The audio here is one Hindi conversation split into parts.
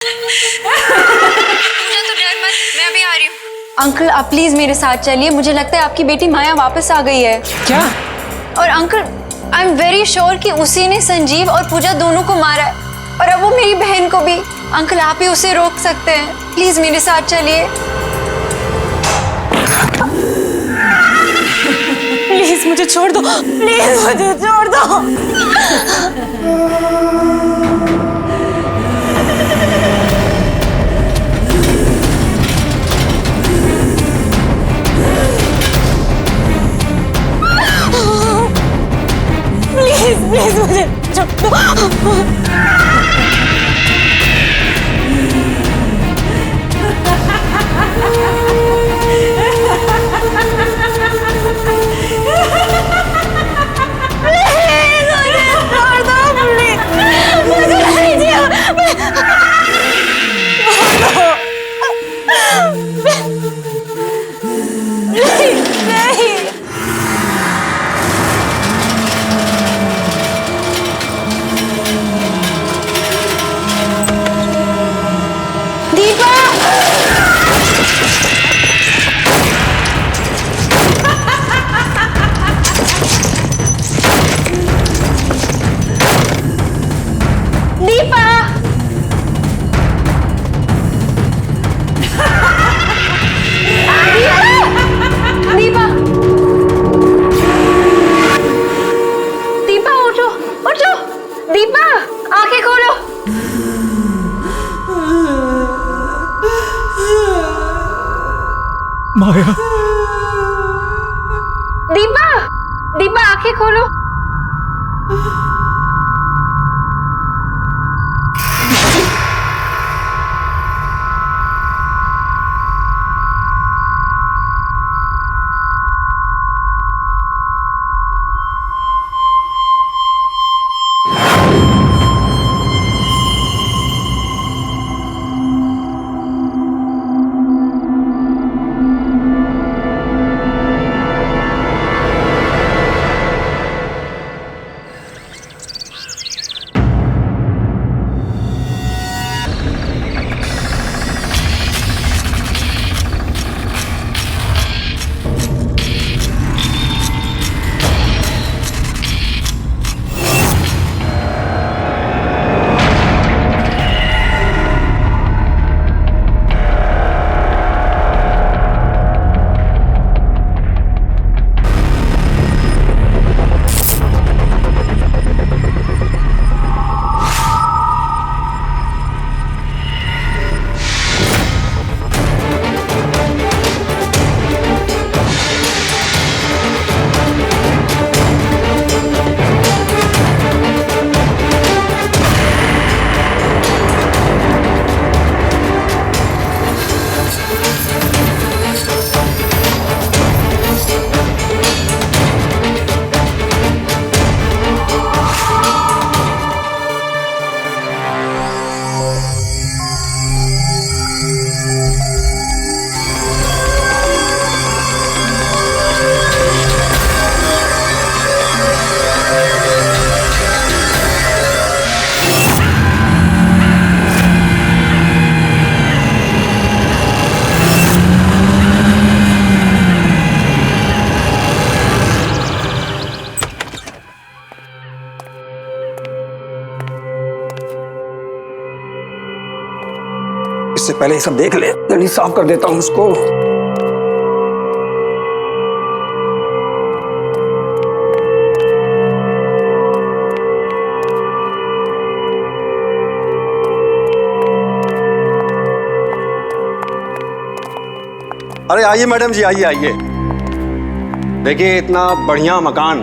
पूजा तो डर मत, मैं अभी आ रही हूँ। अंकल आप प्लीज मेरे साथ चलिए, मुझे लगता है आपकी बेटी माया वापस आ गई है। क्या? और uncle I am very sure कि उसी ने संजीव और पूजा दोनों को मारा है, और अब वो मेरी बहन को भी। अंकल आप ही उसे रोक सकते हैं, प्लीज मेरे साथ चलिए। प्लीज मुझे छोड़ दो, प्लीज मुझे छोड़ दो। प्लीज प्लीज मुझे छोड़ दो। दीपा आंखें खोलो। माया, दीपा दीपा आंखें खोलो। इससे पहले ये सब देख ले, जल्दी साफ कर देता हूं उसको। अरे आइए मैडम जी, आइए आइए। देखिए इतना बढ़िया मकान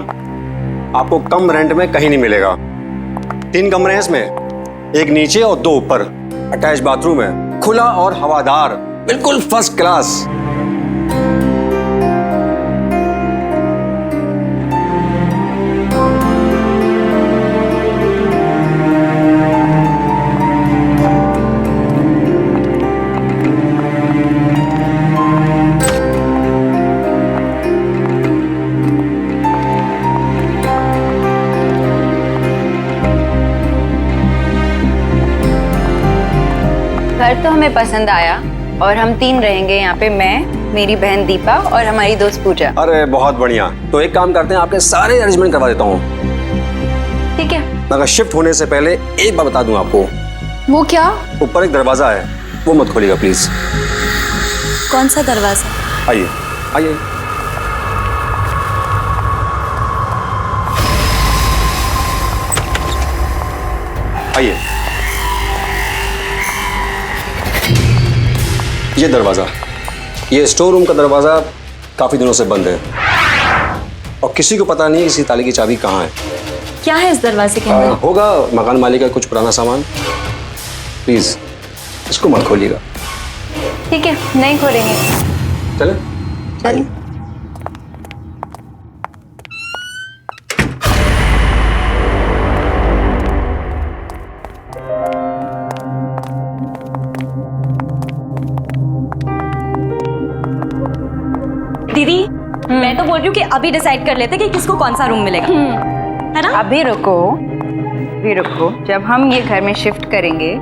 आपको कम रेंट में कहीं नहीं मिलेगा। 3 कमरे हैं इसमें, एक नीचे और 2 ऊपर। अटैच बाथरूम है, खुला और हवादार, बिल्कुल फर्स्ट क्लास। घर तो हमें पसंद आया और हम 3 रहेंगे यहाँ पे, मैं, मेरी बहन दीपा और हमारी दोस्त पूजा। अरे बहुत बढ़िया। तो एक काम करते हैं, आपके सारे अरेंजमेंट करवा देता हूँ। ठीक है। मगर शिफ्ट होने से पहले एक बात बता दूं आपको। वो क्या? ऊपर एक दरवाजा है, वो मत खोलिएगा प्लीज। कौन सा दरवाजा? आइए आइए। आइए। ये दरवाजा, ये स्टोर रूम का दरवाजा काफी दिनों से बंद है और किसी को पता नहीं इसी ताले की चाबी कहाँ है। क्या है इस दरवाजे के अंदर? होगा मकान मालिक का कुछ पुराना सामान। प्लीज इसको मत खोलिएगा। ठीक है, नहीं खोलेंगे। चले चलिए। दीदी, मैं तो बोल रही हूँ कि अभी डिसाइड कर लेते कि किसको कौन सा रूम मिलेगा, है ना? अभी रुको, जब हम ये घर में शिफ्ट करेंगे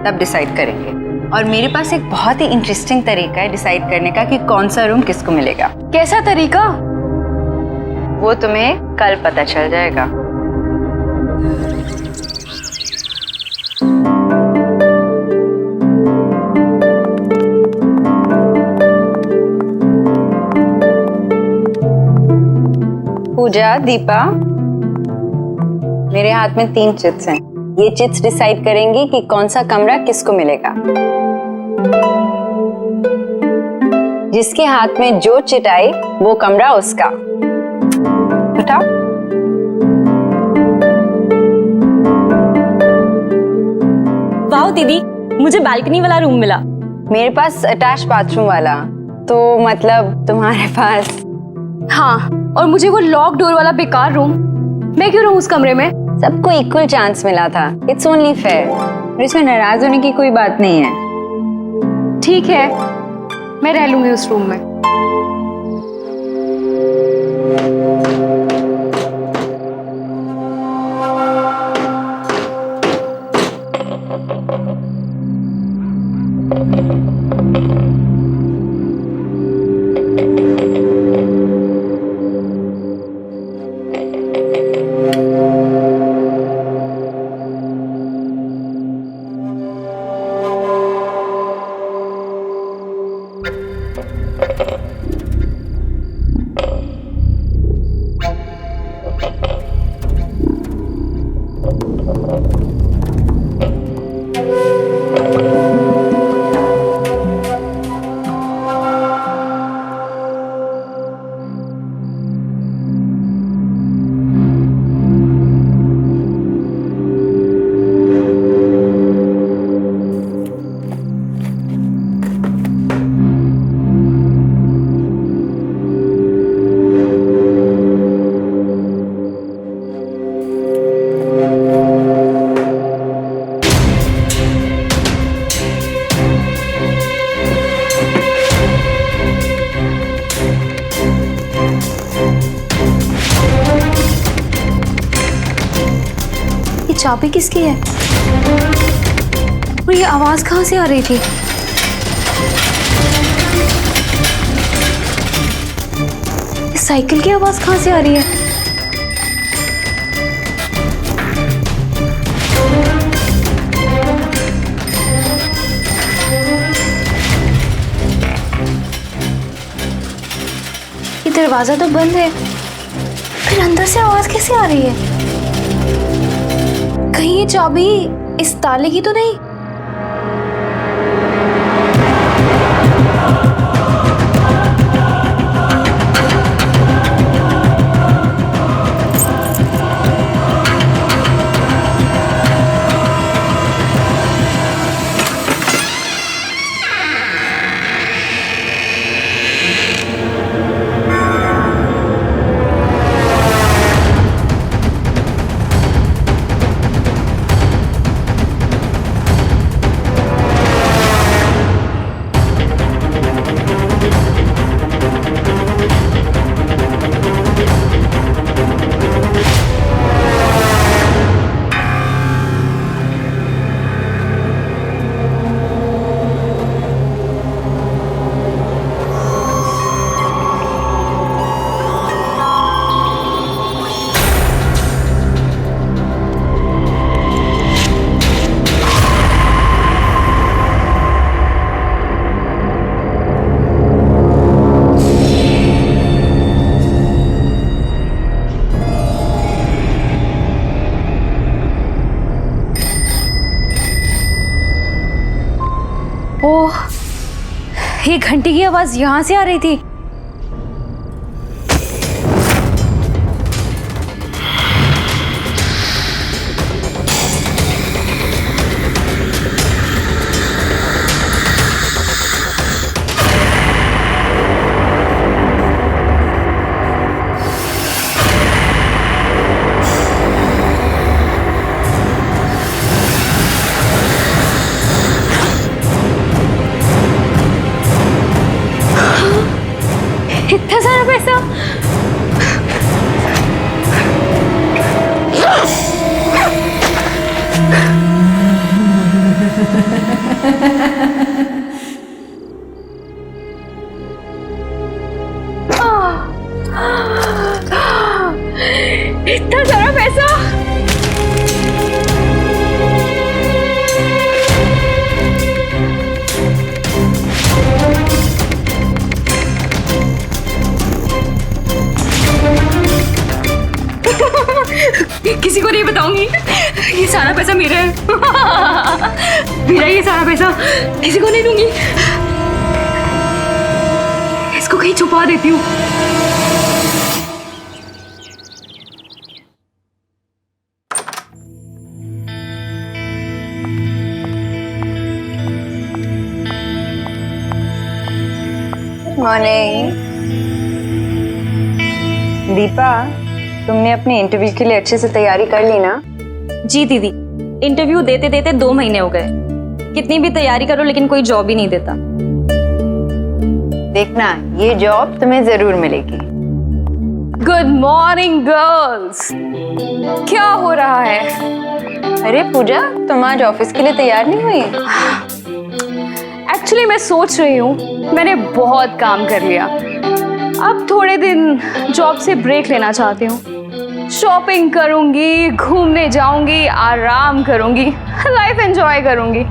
तब डिसाइड करेंगे। और मेरे पास एक बहुत ही इंटरेस्टिंग तरीका है डिसाइड करने का कि कौन सा रूम किसको मिलेगा। कैसा तरीका? वो तुम्हें कल पता चल जाएगा। पूजा, दीपा, मेरे हाथ में 3 चिट्स हैं। ये चिट्स डिसाइड करेंगी कि कौन सा कमरा किसको मिलेगा। जिसके हाथ में जो चिट आई वो कमरा उसका। उठाओ। वाह दीदी, मुझे बालकनी वाला रूम मिला। मेरे पास अटैच बाथरूम वाला, तो मतलब तुम्हारे पास। हाँ, और मुझे वो लॉक डोर वाला बेकार रूम। मैं क्यों रहूं उस कमरे में? सबको इक्वल चांस मिला था। It's only fair. इसमें नाराज होने की कोई बात नहीं है। ठीक है, मैं रह लूंगी उस रूम में। चाबी किसकी है? और ये आवाज कहाँ से आ रही थी? इस साइकिल की आवाज कहाँ से आ रही है? ये दरवाजा तो बंद है, फिर अंदर से आवाज कैसे आ रही है? कहीं ये चाबी इस ताले की तो नहीं? ओह, ये घंटी की आवाज यहाँ से आ रही थी। इतना सारा पैसा। इतना सारा पैसा। किसी को नहीं बताऊंगी, ये सारा पैसा मेरा है। मेरा ये सारा पैसा किसी को नहीं दूंगी। इसको कहीं छुपा देती हूँ। मॉर्निंग दीपा, तुमने अपने इंटरव्यू के लिए अच्छे से तैयारी कर ली ना? जी दीदी, इंटरव्यू देते देते 2 महीने हो गए। कितनी भी तैयारी करो लेकिन कोई जॉब ही नहीं देता। देखना, ये जॉब तुम्हें जरूर मिलेगी। Good morning girls. क्या हो रहा है? अरे पूजा, तुम आज ऑफिस के लिए तैयार नहीं हुई? एक्चुअली मैं सोच रही हूँ, मैंने बहुत काम कर लिया, अब थोड़े दिन जॉब से ब्रेक लेना चाहती हूँ। शॉपिंग करूंगी, घूमने जाऊंगी, आराम करूंगी, लाइफ एंजॉय करूंगी।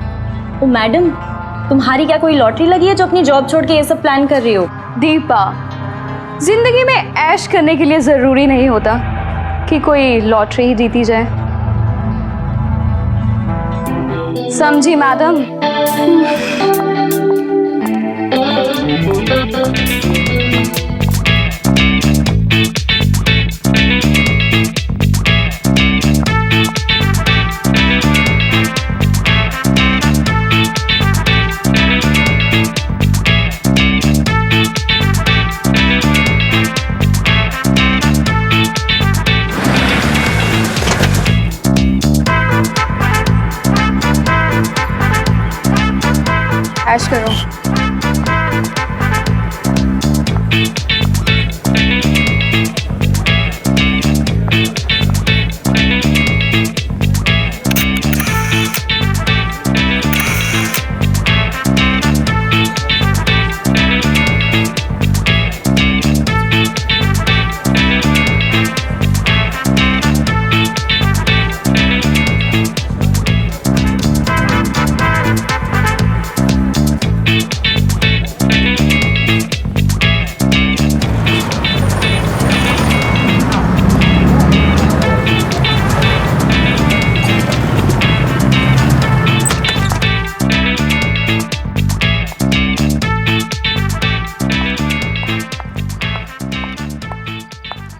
तो मैडम, तुम्हारी क्या कोई लॉटरी लगी है जो अपनी जॉब छोड़ के ये सब प्लान कर रही हो? दीपा, जिंदगी में ऐश करने के लिए जरूरी नहीं होता कि कोई लॉटरी ही जीती जाए। समझी मैडम? ऐश करो।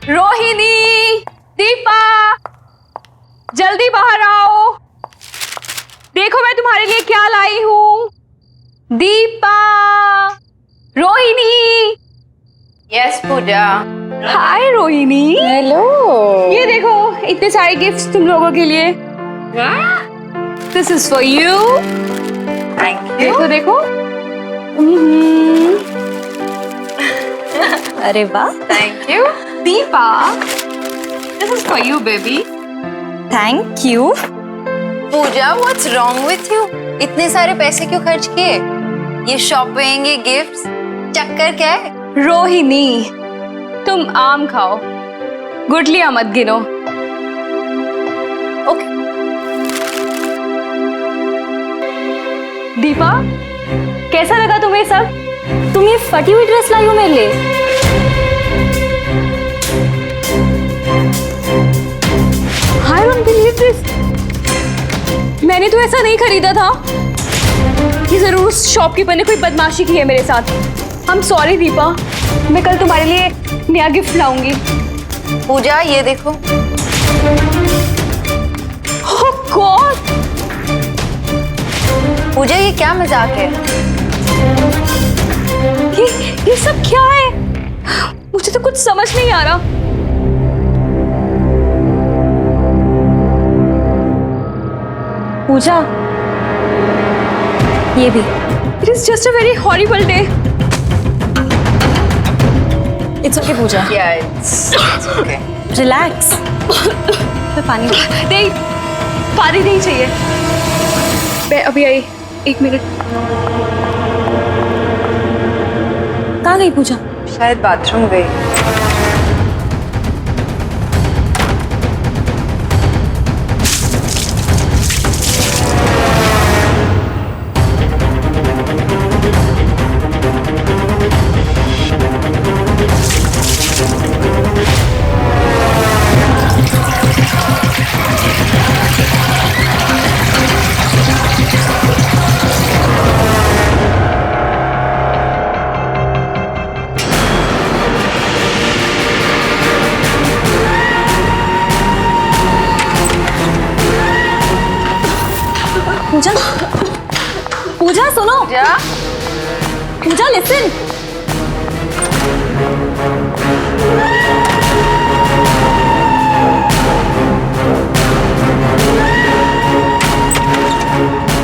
रोहिणी, दीपा, जल्दी बाहर आओ। देखो मैं तुम्हारे लिए क्या लाई हूँ। Deepa, Rohini. Yes Pooja. Hi Rohini. Hello. ये देखो, इतने सारे गिफ्ट्स तुम लोगों के लिए। This is for you. Thank you. देखो देखो। अरे वाह। Thank you. Deepa, this is for you baby. Thank you. Pooja, what's wrong with you? इतने सारे पैसे क्यों खर्च किए? ये शॉपिंग, ये गिफ्ट्स, चक्कर क्या है? रोहिणी, तुम आम खाओ, गुठलियां मत गिनो। ओके। दीपा, कैसा लगा तुम्हें सब? तुम ये फटी हुई ड्रेस लाई हो मेरे लिए। I don't believe this. मैंने तो ऐसा नहीं खरीदा था। ये जरूर उस शॉपकीपर ने कोई बदमाशी की है मेरे साथ। आई एम सॉरी दीपा, मैं कल तुम्हारे लिए नया गिफ्ट लाऊंगी। पूजा ये देखो। ओह गॉड, पूजा ये क्या मजाक है? ये सब क्या है? मुझे तो कुछ समझ नहीं आ रहा। पूजा, ये भी। It is just a very horrible day. It's okay Pooja, Yeah, it's okay. Relax. मैं पानी नहीं, पानी नहीं चाहिए। मैं अभी आई, 1 मिनट। कहाँ गई पूजा? शायद बाथरूम गई। पूजा, पूजा सुनो। पूजा, पूजा लिसन।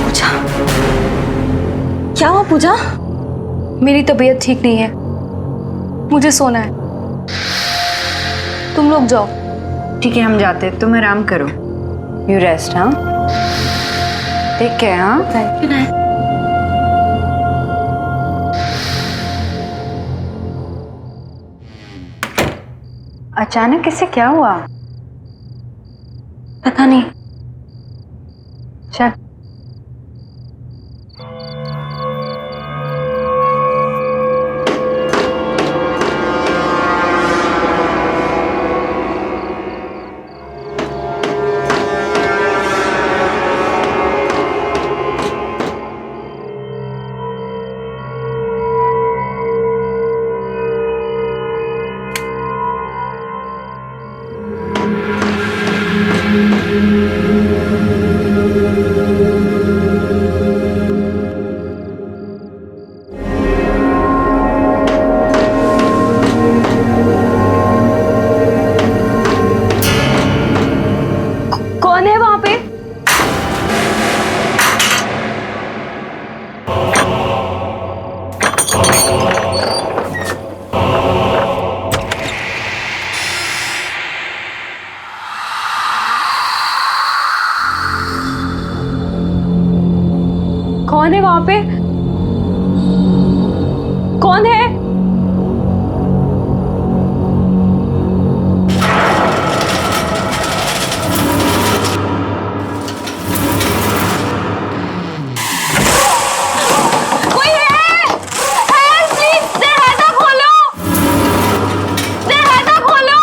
पूजा, क्या हुआ पूजा? मेरी तबीयत ठीक नहीं है, मुझे सोना है। तुम लोग जाओ। ठीक है हम जाते हैं, तुम आराम करो। You rest. हाँ ठीक है। हाँ अचानक इससे क्या हुआ? पता नहीं। चल कौन है वहां पे? कौन है वहां पे? कौन है? कोई है? Help, please! दरवाजा खोलो! दरवाजा खोलो!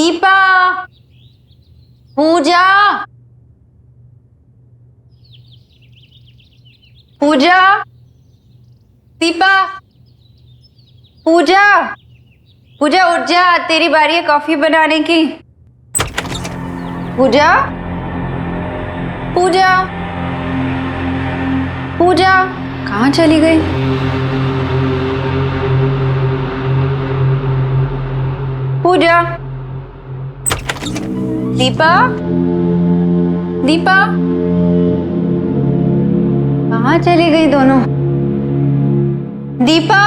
दीपा, पूजा, पूजा, दीपा, पूजा, पूजा उठ जा, तेरी बारी है कॉफी बनाने की। पूजा, पूजा, पूजा, कहाँ चली गई? पूजा, दीपा, दीपा, कहाँ चली गई दोनों? दीपा,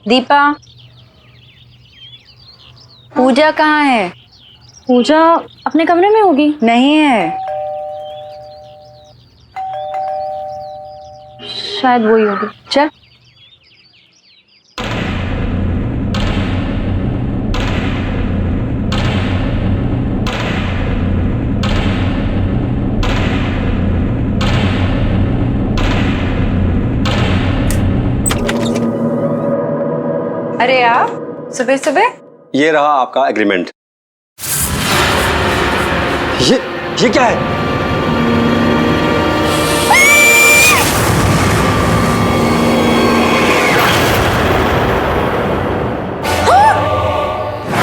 दीपा, पूजा कहाँ है? पूजा अपने कमरे में होगी। नहीं है, शायद वही होगी। चल। अरे आप सुबह सुबह? ये रहा आपका एग्रीमेंट। ये क्या है?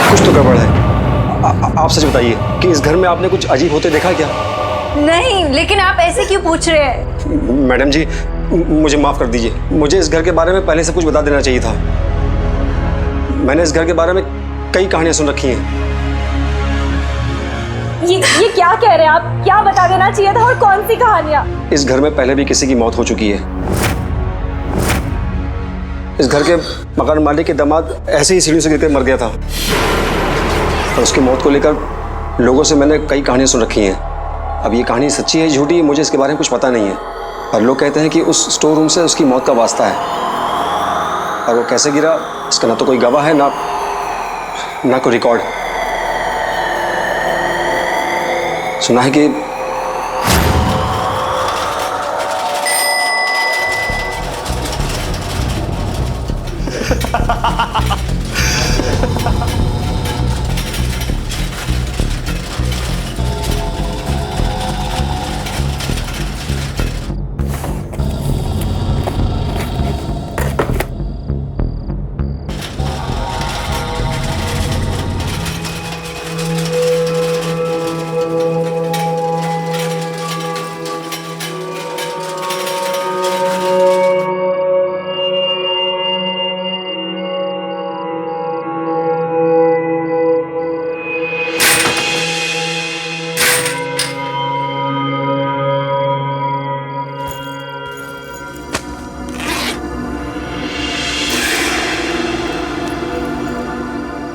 कुछ तो गड़बड़ है। आप सच बताइए कि इस घर में आपने कुछ अजीब होते देखा क्या? नहीं, लेकिन आप ऐसे क्यों पूछ रहे हैं? मैडम जी, मुझे माफ कर दीजिए। मुझे इस घर के बारे में पहले से कुछ बता देना चाहिए था। मैंने इस घर के बारे में कई कहानियां सुन रखी हैं। ये क्या कह रहे हैं आप? क्या बता देना चाहिए था और कौन सी कहानियां? इस घर में पहले भी किसी की मौत हो चुकी है। इस घर के मकान मालिक के दामाद ऐसे ही सीढ़ी से गिरकर मर गया था और उसकी मौत को लेकर लोगों से मैंने कई कहानियां सुन रखी हैं। अब ये कहानी सच्ची है झूठी है मुझे इसके बारे में कुछ पता नहीं है, पर लोग कहते हैं कि उस स्टोर रूम से उसकी मौत का वास्ता है। और वो कैसे गिरा इसका ना तो कोई गवाह है ना कोई रिकॉर्ड। सुना है कि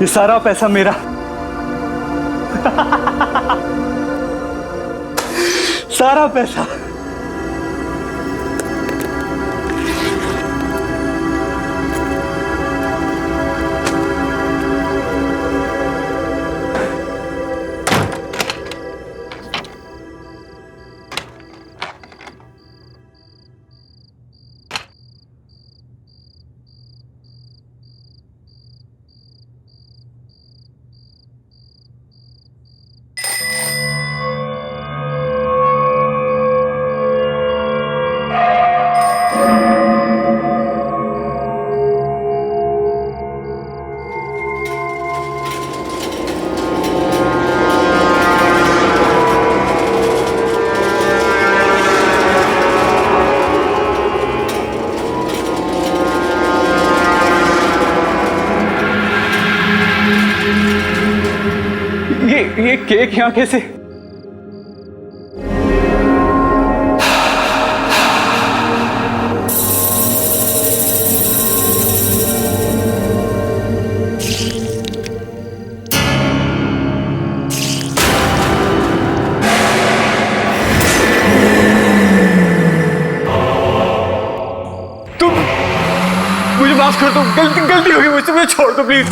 ये सारा पैसा मेरा। सारा पैसा। ये केक यहाँ कैसे? तुम मुझे माफ कर दो, गलती हो गई मुझसे, मुझे छोड़ दो प्लीज।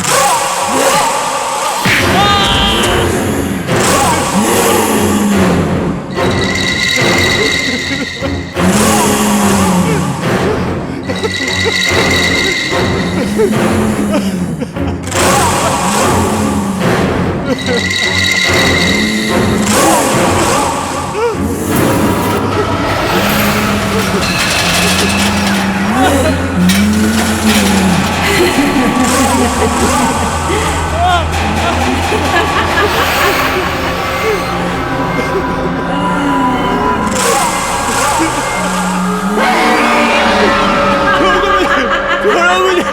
छोड़ो मुझे।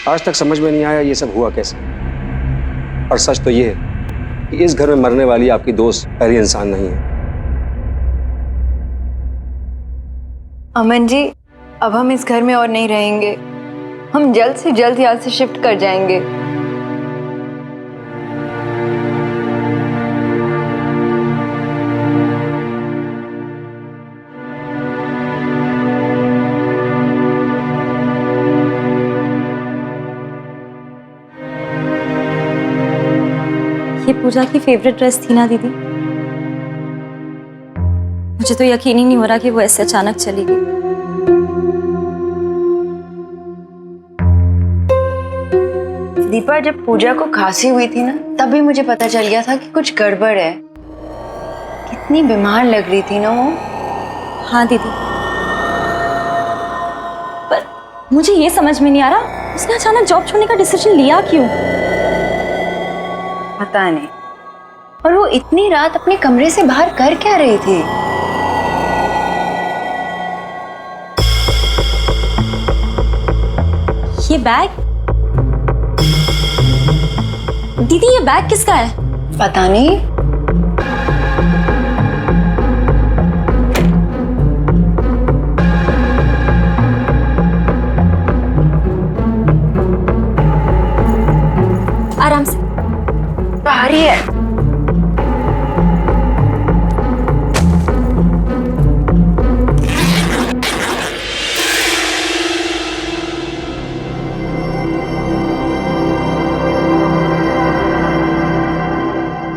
आज तक समझ में नहीं आया ये सब हुआ कैसे। और सच तो ये है कि इस घर में मरने वाली आपकी दोस्त पहली इंसान नहीं है। अमन जी, अब हम इस घर में और नहीं रहेंगे। हम जल्द से जल्द यहाँ से शिफ्ट कर जाएंगे। ये पूजा की फेवरेट ड्रेस थी ना दीदी? मुझे तो यकीन ही नहीं हो रहा कि वो ऐसे अचानक चली गई। दीपा, जब पूजा को खांसी हुई थी ना, तभी मुझे पता चल गया था कि कुछ गड़बड़ है। कितनी बीमार लग रही थी ना वो। हाँ दीदी, पर मुझे ये समझ में नहीं आ रहा उसने अचानक जॉब छोड़ने का डिसीजन लिया क्यों? पता नहीं। और वो इतनी रात अपने कमरे से बाहर कर क्या रही थी? ये बैग दीदी, ये बैग किसका है? पता नहीं। आराम से। भारी है।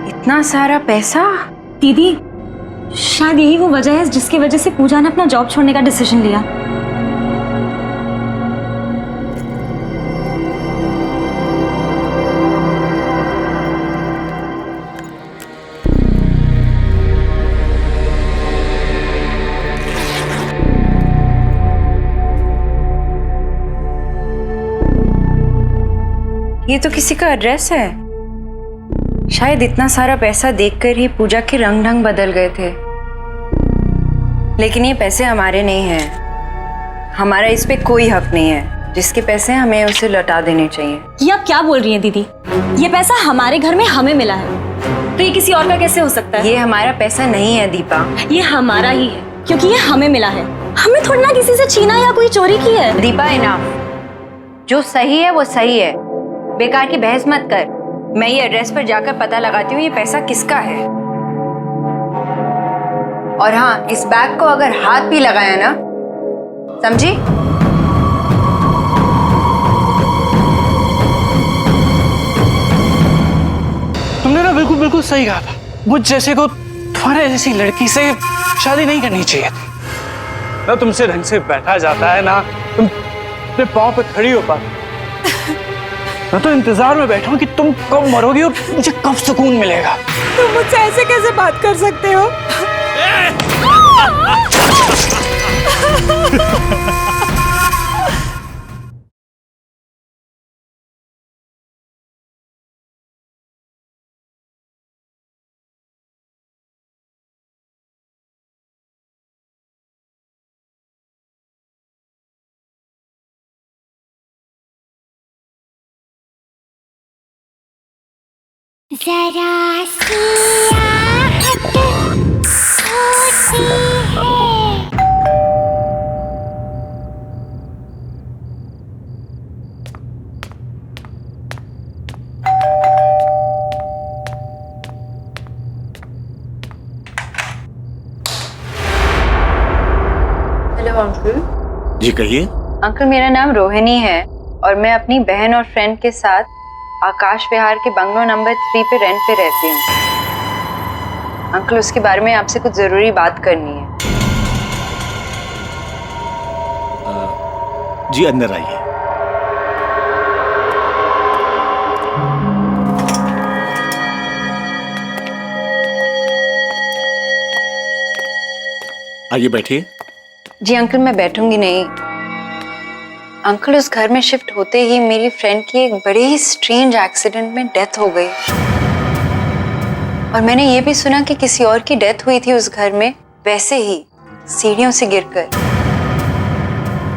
इतना सारा पैसा? दीदी, शायद यही वो वजह है जिसकी वजह से पूजा ने अपना जॉब छोड़ने का डिसीजन लिया। ये तो किसी का एड्रेस है। शायद इतना सारा पैसा देखकर ही पूजा के रंग ढंग बदल गए थे। लेकिन ये पैसे हमारे नहीं हैं। हमारा इस पे कोई हक नहीं है। जिसके पैसे हैं हमें उसे लौटा देने चाहिए। ये आप क्या बोल रही हैं दीदी? ये पैसा हमारे घर में हमें मिला है, तो ये किसी और का कैसे हो सकता है? ये हमारा पैसा नहीं है दीपा। ये हमारा ही है क्योंकि ये हमें मिला है। हमने थोड़ी ना किसी से छीना या कोई चोरी की है। दीपा, इनाफ। जो सही है वो सही है। बेकार की बहस मत कर। मैं ये एड्रेस पर जाकर पता लगाती हूँ ये पैसा किसका है। और हाँ, इस बैग को अगर हाथ भी लगाया ना, समझी? तुमने ना बिल्कुल बिल्कुल सही कहा था। मुझ जैसे को तुम्हारे जैसी लड़की से शादी नहीं करनी चाहिए थी। ना तुमसे ढंग से बैठा जाता है, ना तुम अपने पाँव पे खड़ी हो पाती। मैं तो इंतजार में बैठा हूँ कि तुम कब मरोगी और मुझे कब सुकून मिलेगा। तुम मुझसे ऐसे कैसे बात कर सकते हो? जरा सी आहट होती है। Hello uncle. जी कहिए। अंकल मेरा नाम रोहिणी है और मैं अपनी बहन और फ्रेंड के साथ आकाश विहार के बंगलो नंबर 3 पे रेंट पे रहती हूँ। अंकल उसके बारे में आपसे कुछ जरूरी बात करनी है। जी अंदर आइए। आइए बैठिए। जी अंकल मैं बैठूंगी नहीं। अंकल उस घर में शिफ्ट होते ही मेरी फ्रेंड की एक बड़े ही स्ट्रेंज एक्सीडेंट में डेथ हो गई और मैंने ये भी सुना कि किसी और की डेथ हुई थी उस घर में, वैसे ही सीढ़ियों से गिरकर।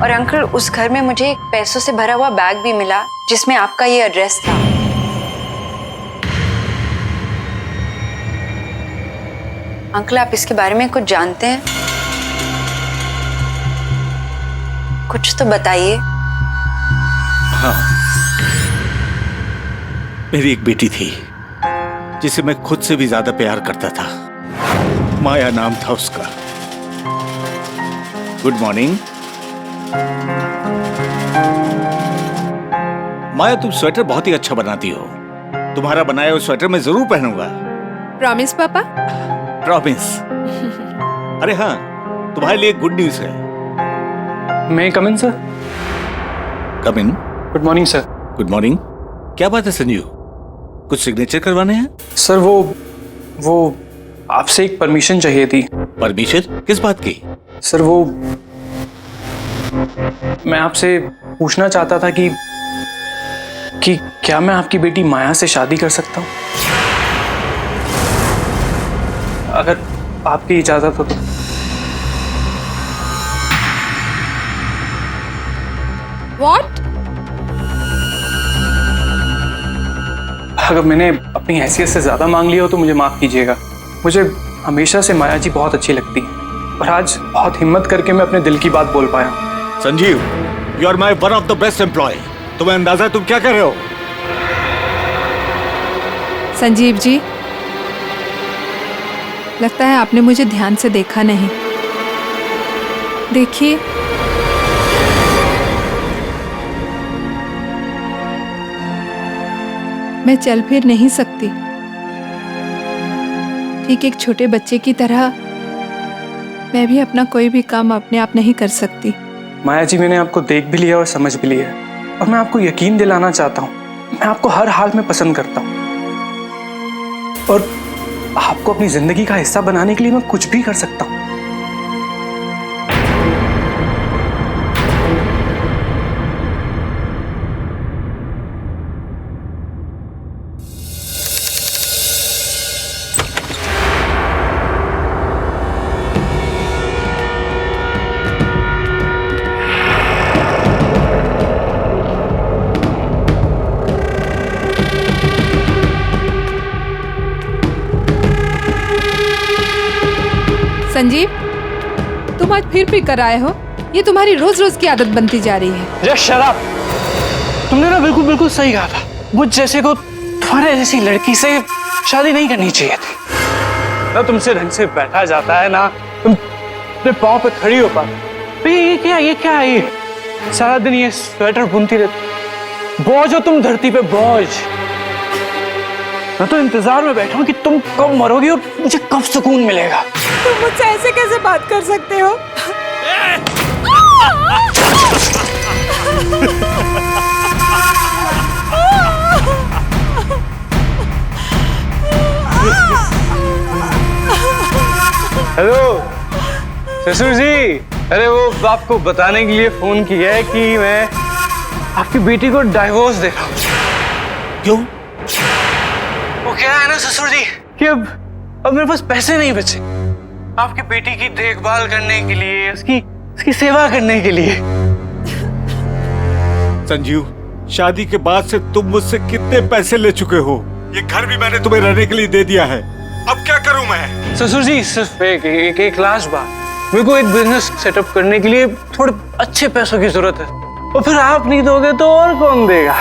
और अंकल उस घर में मुझे एक पैसों से भरा हुआ बैग भी मिला जिसमें आपका ये एड्रेस था। अंकल आप इसके बारे में कुछ जानते हैं? कुछ तो बताइए। हाँ, मेरी एक बेटी थी जिसे मैं खुद से भी ज्यादा प्यार करता था। माया नाम था उसका। Good morning. माया तुम स्वेटर बहुत ही अच्छा बनाती हो। तुम्हारा बनाया हुआ स्वेटर मैं जरूर पहनूंगा। प्रॉमिस पापा? प्रॉमिस। अरे हाँ, तुम्हारे लिए गुड न्यूज है। मैं come in sir? Come in. Good morning sir. Good morning. क्या बात है संजीव, कुछ सिग्नेचर करवाने हैं? सर वो आपसे एक परमिशन चाहिए थी। परमिशन किस बात की? सर वो मैं आपसे पूछना चाहता था कि क्या मैं आपकी बेटी माया से शादी कर सकता हूँ, अगर आपकी इजाजत हो तो। What? अगर मैंने अपनी हैसियत से ज्यादा मांग लिया हो तो मुझे माफ कीजिएगा। मुझे हमेशा से माया जी बहुत अच्छी लगती है और आज बहुत हिम्मत करके मैं अपने दिल की बात बोल पाया। Sanjeev, you are my one of the best employee. तुम्हें अंदाजा तुम क्या कर रहे हो? संजीव जी, लगता है आपने मुझे ध्यान से देखा नहीं। देखिए, मैं चल फिर नहीं सकती। ठीक एक छोटे बच्चे की तरह मैं भी अपना कोई भी काम अपने आप नहीं कर सकती। माया जी, मैंने आपको देख भी लिया और समझ भी लिया और मैं आपको यकीन दिलाना चाहता हूँ, मैं आपको हर हाल में पसंद करता हूँ और आपको अपनी जिंदगी का हिस्सा बनाने के लिए मैं कुछ भी कर सकता हूँ। संजीव, तुम आज फिर कर आए हो। ये तुम्हारी रोज रोज की आदत बनती जा रही है। Just shut up. तुमने ना बिल्कुल सही कहा था। मुझ जैसे को तुम्हारे जैसी लड़की से शादी नहीं करनी चाहिए थी। ना तुमसे ढंग से बैठा जाता है, ना तुम अपने पाँव पे खड़ी हो पाती। ये क्या है ये? सारा दिन ये स्वेटर बुनती रहती। बोझ हो तुम धरती पे, बोझ। मैं तो इंतजार में बैठा हूँ कि तुम कब मरोगी और मुझे कब सुकून मिलेगा। तुम मुझसे ऐसे कैसे बात कर सकते हो? हेलो ससुर जी, अरे वो आपको बताने के लिए फोन किया है कि मैं आपकी बेटी को डाइवोर्स दे रहा हूँ। क्यों? वो कह रहा है ना ससुर जी कि अब मेरे पास पैसे नहीं बचे आपकी बेटी की देखभाल करने के लिए, उसकी सेवा करने के लिए। संजीव, शादी के बाद से तुम मुझसे कितने पैसे ले चुके हो? ये घर भी मैंने तुम्हें रहने के लिए दे दिया है, अब क्या करूं मैं? ससुर जी सिर्फ एक लास्ट बात, मेरे को एक बिजनेस सेटअप करने के लिए थोड़े अच्छे पैसों की जरूरत है, और फिर आप नहीं दोगे तो और कौन देगा?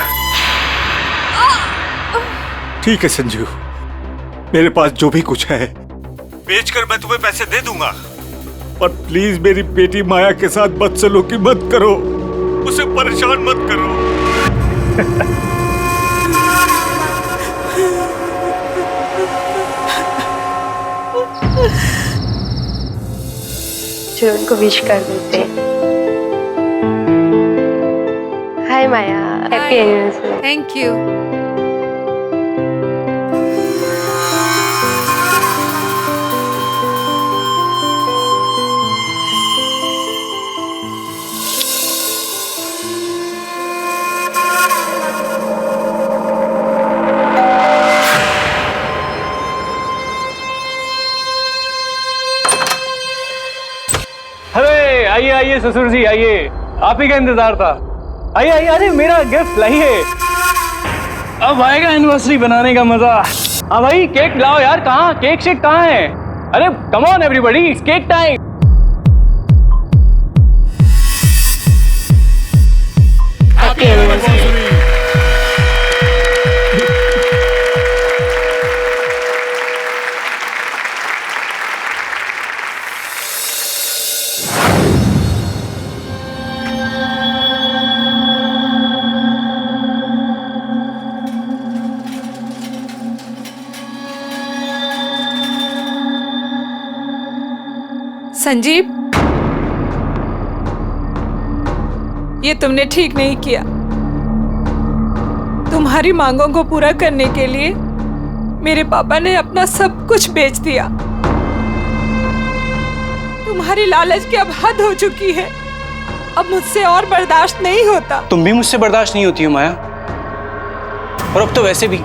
ठीक है संजू, मेरे पास जो भी कुछ है बेचकर मैं तुम्हें पैसे दे दूंगा, पर प्लीज मेरी बेटी माया के साथ बदसलूकी मत करो, उसे परेशान मत करो। जो उनको विश कर देते। हाय माया, हैप्पी एनिवर्सरी। Thank you. अरे आइए आइए ससुर जी आइए, आप ही का इंतजार था। आइए आइए, अरे मेरा गिफ्ट लाइए, अब आएगा एनिवर्सरी बनाने का मजा। हाँ भाई केक लाओ यार, कहाँ केक शेक कहाँ है? अरे come on everybody, it's cake time. Happy anniversary. Sanjeev, ये तुमने ठीक नहीं किया। तुम्हारी मांगों को पूरा करने के लिए मेरे पापा ने अपना सब कुछ बेच दिया। तुम्हारी लालच की अब हद हो चुकी है, अब मुझसे और बर्दाश्त नहीं होता। तुम भी मुझसे बर्दाश्त नहीं होती हो माया, और अब तो वैसे भी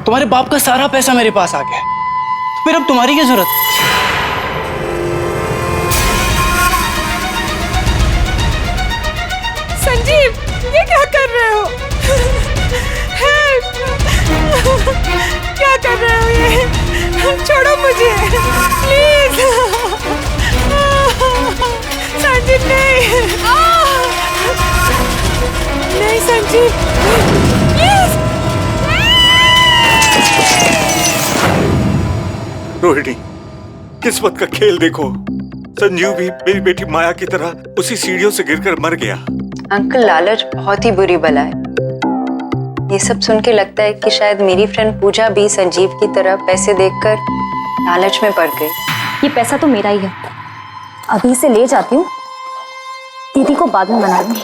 तुम्हारे बाप का सारा पैसा मेरे पास आ गया, तो फिर अब तुम्हारी क्या जरूरत? संजीव, ये क्या कर रहे हो? क्या कर रहे हो ये? छोड़ो मुझे प्लीज। संजीव नहीं, नहीं संजीव प्लीज। रोहिणी, किस्मत का खेल देखो, संजीव भी मेरी बेटी माया की तरह उसी सीढ़ियों से गिरकर मर गया। अंकल, लालच बहुत ही बुरी बला है। ये सब सुन के लगता है कि शायद मेरी फ्रेंड पूजा भी संजीव की तरह पैसे देखकर लालच में पड़ गई। ये पैसा तो मेरा ही है, अभी से ले जाती हूँ, दीदी को बाद में मना लूंगी।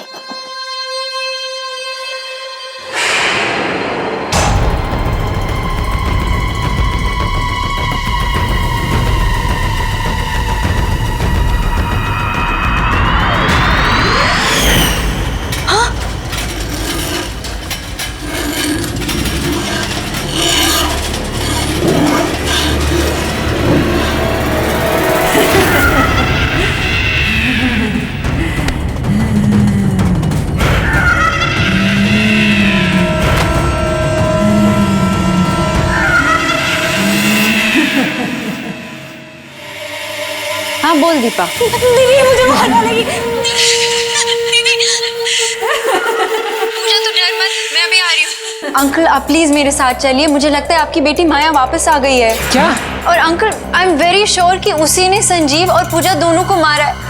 हाँ बोल दीपा। दीदी मुझे मार डालेगी। पूजा तो डर मत, मैं अभी आ रही हूँ। अंकल आप प्लीज मेरे साथ चलिए, मुझे लगता है आपकी बेटी माया वापस आ गई है। क्या? और uncle I am very sure कि उसी ने संजीव और पूजा दोनों को मारा है।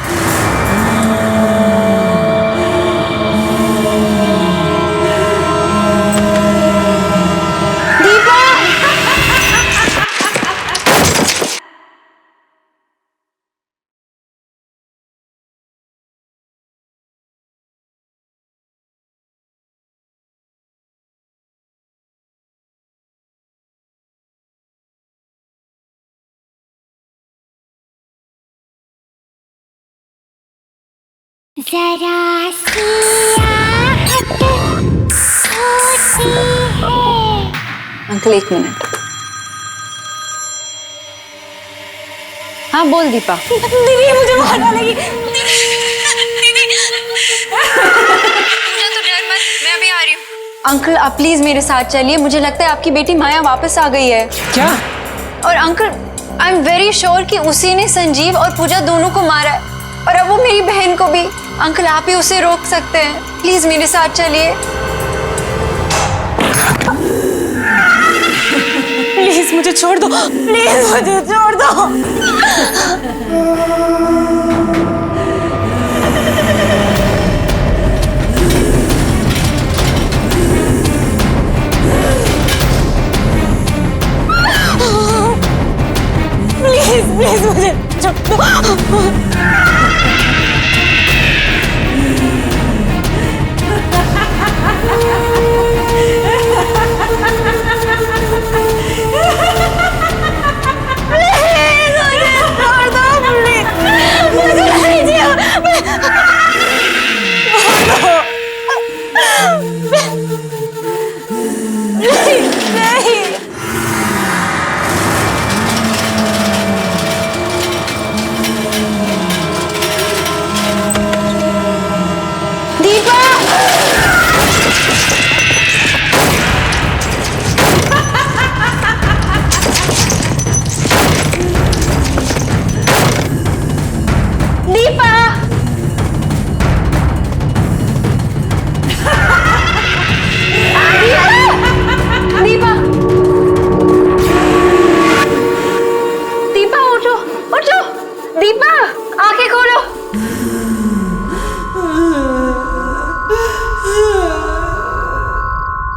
जरा सी आहट होती है। अंकल एक मिनट। हाँ बोल दीपा। दीदी मुझे मार डालेगी। पूजा तो डर मत, मैं अभी आ रही हूँ। अंकल आप प्लीज मेरे साथ चलिए, मुझे लगता है आपकी बेटी माया वापस आ गई है। क्या? और uncle I am very sure कि उसी ने संजीव और पूजा दोनों को मारा है, और अब वो मेरी बहन को भी। अंकल आप ही उसे रोक सकते हैं, प्लीज मेरे साथ चलिए। प्लीज मुझे छोड़ दो, प्लीज मुझे छोड़ दो। प्लीज प्लीज मुझे छोड़ दो।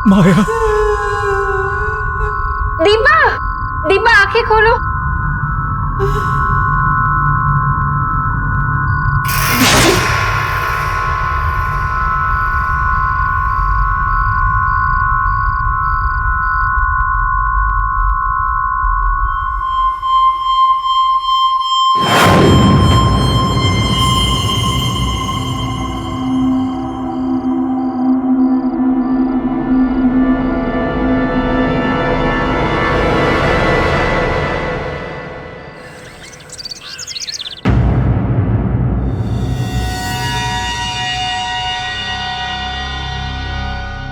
माया, दीपा, दीपा आंखें खोलो।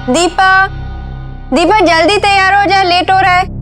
दीपा, दीपा जल्दी तैयार हो जा, लेट हो रहा है।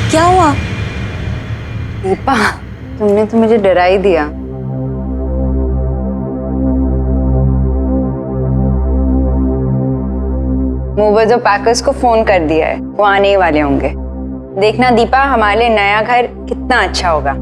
क्या हुआ? दीपा, तुमने तो मुझे डरा ही दिया। मूवर्स और पैकर्स को फोन कर दिया है, वो आने ही वाले होंगे। देखना दीपा, हमारे लिए नया घर कितना अच्छा होगा।